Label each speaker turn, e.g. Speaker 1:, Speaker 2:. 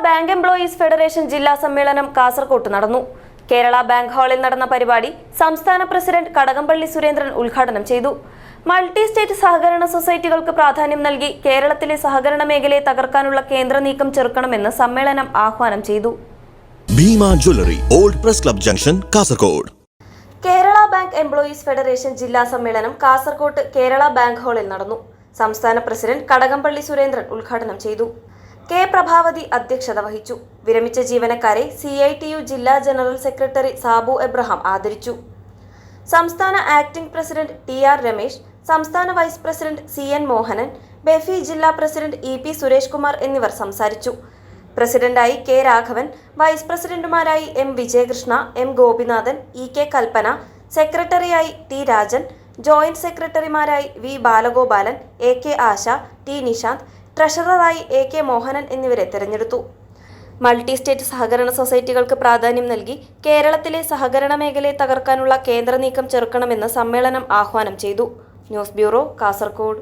Speaker 1: Bank employees federation ജില്ലാ സമ്മേളനം കാസർകോട്ട് നടന്നു. കേരള ബാങ്ക് ഹാളിൽ നടന്ന പരിപാടി സംസ്ഥാന പ്രസിഡന്റ് കടകംപള്ളി സുരേന്ദ്രൻ ഉദ്ഘാടനം ചെയ്തു. മൾട്ടി സ്റ്റേറ്റ് സഹകരണ സൊസൈറ്റികൾക്ക് പ്രാധാന്യം നൽകി കേരളത്തിലെ സഹകരണ മേഖലയെ തകർക്കാനുള്ള കേന്ദ്ര നീക്കം ചെറുക്കണമെന്ന് സമ്മേളനം ആഹ്വാനം ചെയ്തു.
Speaker 2: Bhima jewellery, old press club junction, Kasaragod.
Speaker 1: Kerala bank employees federation ജില്ലാ സമ്മേളനം കാസർകോട്ട് കേരള ബാങ്ക് ഹാളിൽ നടന്നു. സംസ്ഥാന പ്രസിഡന്റ് കടകംപള്ളി സുരേന്ദ്രൻ ഉദ്ഘാടനം ചെയ്തു. കെ പ്രഭാവതി അധ്യക്ഷത വഹിച്ചു. വിരമിച്ച ജീവനക്കാരെ CITU ജില്ലാ ജനറൽ സെക്രട്ടറി സാബു എബ്രഹാം ആദരിച്ചു. സംസ്ഥാന ആക്ടിംഗ് പ്രസിഡന്റ് TR രമേശ്, സംസ്ഥാന vice president CN Mohanan, BEFI ജില്ലാ പ്രസിഡന്റ് EP സുരേഷ് കുമാർ എന്നിവർ സംസാരിച്ചു. പ്രസിഡന്റായി K രാഘവൻ, വൈസ് പ്രസിഡന്റുമാരായി M Vijayakrishna, M Gopinathan, EK Kalpana, സെക്രട്ടറിയായി T രാജൻ, ജോയിന്റ് സെക്രട്ടറിമാരായി V Balagopalan, AK Asha, T Nishanth, ട്രഷററായി AK മോഹനൻ എന്നിവരെ തെരഞ്ഞെടുത്തു. മൾട്ടി സ്റ്റേറ്റ് സഹകരണ സൊസൈറ്റികൾക്ക് പ്രാധാന്യം നൽകി കേരളത്തിലെ സഹകരണ മേഖലയെ തകർക്കാനുള്ള കേന്ദ്ര നീക്കം ചെറുക്കണമെന്ന് സമ്മേളനം ആഹ്വാനം ചെയ്തു. News bureau, Kasaragod.